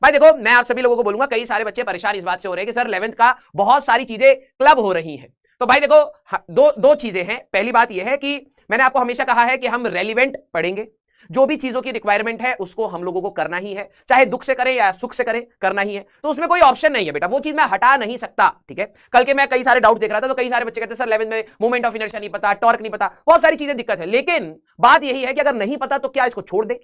भाई देखो, मैं आप सभी लोगों को बोलूंगा, कई सारे बच्चे परेशान इस बात से हो रहे हैं कि सर 11th का बहुत सारी चीजें क्लब हो रही हैं। तो भाई देखो, दो चीजें हैं। पहली बात यह है कि मैंने आपको हमेशा कहा है कि हम रेलिवेंट पढ़ेंगे, जो भी चीजों की रिक्वायरमेंट है उसको हम लोगों को करना ही है, चाहे दुख से करें या सुख से करें, करना ही है। तो उसमें कोई ऑप्शन नहीं है बेटा, वो चीज मैं हटा नहीं सकता, ठीक है। कल के मैं कई सारे डाउट देख रहा था, तो कई सारे बच्चे कहते हैं सर 11th में मोमेंट ऑफ इनर्शिया नहीं पता, टॉर्क नहीं पता, बहुत सारी चीजें दिक्कत है। लेकिन बात यही है कि अगर नहीं पता तो क्या इसको छोड़ दे?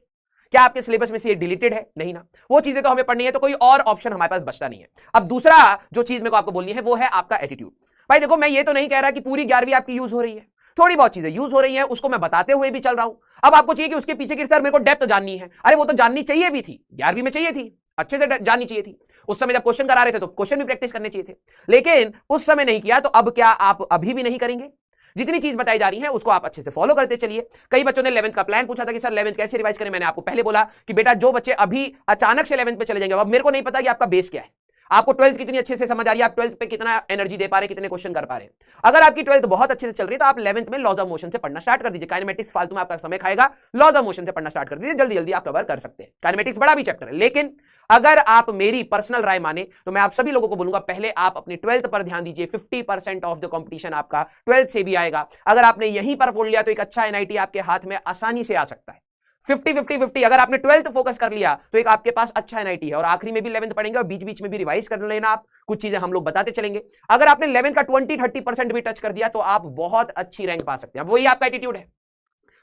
क्या आपके सिलेबस में से ये डिलीटेड है? नहीं ना, वो चीजें तो हमें पढ़नी है, तो कोई और ऑप्शन हमारे पास बचता नहीं है। अब दूसरा जो चीज मेरे को आपको बोलनी है वो है आपका एटीट्यूड। भाई देखो, मैं ये तो नहीं कह रहा कि पूरी 11वीं आपकी यूज हो रही है, थोड़ी बहुत चीजें यूज हो रही है, उसको मैं बताते हुए भी चल रहा हूं। अब आपको चाहिए कि उसके पीछे की सर मेरे को डेप्थ जाननी है। अरे वो तो जाननी चाहिए भी थी, 11वीं में चाहिए थी, अच्छे से जाननी चाहिए थी। उस समय जब क्वेश्चन करा रहे थे तो क्वेश्चन भी प्रैक्टिस करने चाहिए थे, लेकिन उस समय नहीं किया। तो अब क्या आप अभी भी नहीं करेंगे? जितनी चीज बताई जा रही है उसको आप अच्छे से फॉलो करते चलिए। कई बच्चों ने 11th का प्लान पूछा था कि सर 11th कैसे रिवाइज करें। मैंने आपको पहले बोला कि बेटा जो बच्चे अभी अचानक से 11th पे चले जाएंगे, अब मेरे को नहीं पता कि आपका बेस क्या है, आपको 12th कितनी अच्छे से समझ आ रही है, आप 12th पे कितना एनर्जी दे पा रहे हैं, कितने क्वेश्चन कर पा रहे हैं। अगर आपकी 12th बहुत अच्छे से चल रही है तो आप 11th में लॉज ऑफ मोशन से पढ़ना स्टार्ट कर दीजिए। काइनेमेटिक्स फालतू में आपका समय खाएगा, लॉज ऑफ मोशन से पढ़ना स्टार्ट कर दीजिए, जल्दी जल्दी आप कवर कर सकते हैं। काइनेमेटिक्स बड़ा भी चैप्टर है, लेकिन अगर आप मेरी पर्सनल राय माने तो मैं आप सभी लोगों को बोलूंगा पहले आप अपनी 12th पर ध्यान दीजिए। 50% ऑफ द कंपटीशन आपका 12th से भी आएगा। अगर आपने यहीं पर फोड़ लिया तो एक अच्छा एनआईटी आपके हाथ में आसानी से आ सकता है। 50-50-50 अगर आपने 12th फोकस कर लिया तो एक आपके पास अच्छा एनआईटी है, और आखिरी में भी 11th पढ़ेंगे और बीच बीच में भी रिवाइज कर लेना आप, कुछ चीजें हम लोग बताते चलेंगे। अगर आपने 11th का 20-30% भी टच कर दिया तो आप बहुत अच्छी रैंक पा सकते हैं। वही आपका एटीट्यूड है।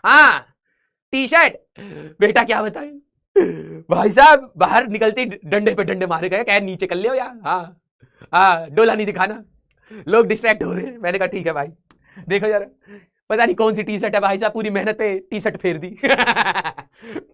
हाँ, टी शर्ट बेटा क्या बताएं, भाई साहब बाहर निकलते डंडे पे डंडे मारे गए, क्या नीचे कर लियो यार। हाँ, डोला नहीं दिखाना, लोग डिस्ट्रैक्ट हो रहे हैं। मैंने कहा ठीक है भाई, देखो यार पता नहीं कौन सी टी शर्ट है भाई साहब, पूरी मेहनत पे टी शर्ट फेर दी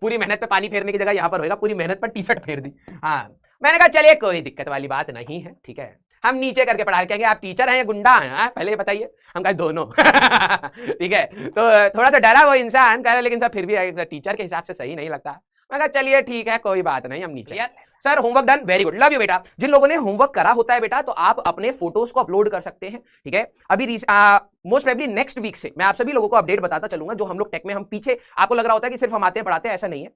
पूरी मेहनत पे पानी फेरने की जगह यहां पर होगा पूरी मेहनत पर टी शर्ट फेर दी। हाँ, मैंने कहा चलिए कोई दिक्कत वाली बात नहीं है, ठीक है, हम नीचे करके पढ़ा कहेंगे आप टीचर हैं या गुंडा हैं, पहले ये बताइए। हम कहे दोनों ठीक है। तो थोड़ा सा डरा वो इंसान कह रहा, लेकिन सर फिर भी टीचर के हिसाब से सही नहीं लगता। मैं कहा चलिए ठीक है कोई बात नहीं, हम नीचे। Sir homework done, very good, love you बेटा। जिन लोगों ने होमवर्क करा होता है बेटा तो आप अपने फोटोज को अपलोड कर सकते हैं, ठीक है। अभी मोस्ट प्रोबेबली नेक्स्ट वीक से मैं आप सभी लोगों को अपडेट बताता चलूंगा। जो हम लोग टेक में हम पीछे, आपको लग रहा होता है कि सिर्फ हम आते हैं पढ़ाते हैं, ऐसा नहीं है।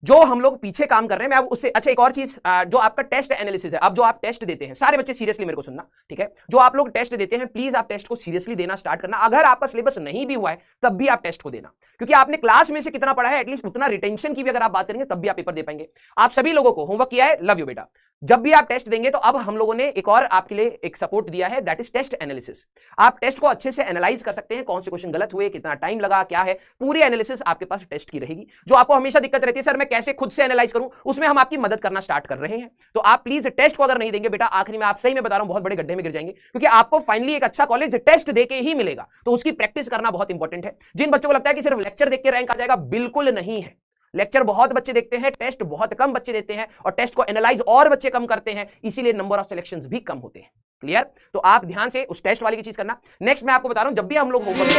जो हम लोग पीछे काम कर रहे हैं मैं उससे अच्छा एक और चीज, जो आपका टेस्ट एनालिसिस है, अब जो आप टेस्ट देते हैं, सारे बच्चे सीरियसली मेरे को सुनना, ठीक है। जो आप लोग टेस्ट देते हैं प्लीज आप टेस्ट को सीरियसली देना स्टार्ट करना। अगर आपका सिलेबस नहीं भी हुआ है तब भी आप टेस्ट को देना, क्योंकि आपने क्लास में से कितना पढ़ा है एटलीस्ट उतना रिटेंशन की भी अगर आप बात करेंगे तब भी आप पेपर दे पाएंगे। आप सभी लोगों को होमवर्क किया है, लव यू बेटा। जब भी आप टेस्ट देंगे तो अब हम लोगों ने एक और आपके लिए एक सपोर्ट दिया है, दैट इज टेस्ट एनालिसिस। आप टेस्ट को अच्छे से एनालाइज कर सकते हैं, कौन से क्वेश्चन गलत हुए, कितना टाइम लगा, क्या है, पूरी एनालिसिस आपके पास टेस्ट की रहेगी। जो आपको हमेशा दिक्कत रहती है सर मैं कैसे खुद से एनालाइज करूं, उसमें हम आपकी मदद करना स्टार्ट कर रहे हैं। तो आप प्लीज टेस्ट को अगर नहीं देंगे बेटा, आखिरी में आप सही में बता रहा हूं बहुत बड़े गड्ढे में गिर जाएंगे, क्योंकि आपको फाइनली एक अच्छा कॉलेज टेस्ट देके ही मिलेगा। तो उसकी प्रैक्टिस करना बहुत इंपॉर्टेंट है। जिन बच्चों को लगता है कि सिर्फ लेक्चर देख के रैंक आ जाएगा, बिल्कुल नहीं है। लेक्चर बहुत बच्चे देखते हैं, टेस्ट बहुत कम बच्चे देते हैं, और टेस्ट को एनालाइज और बच्चे कम करते हैं, इसीलिए नंबर ऑफ सिलेक्शंस भी कम होते हैं। क्लियर? तो आप ध्यान से उस टेस्ट वाली की चीज करना। नेक्स्ट मैं आपको बता रहा हूं, जब भी हम लोग होमवर्क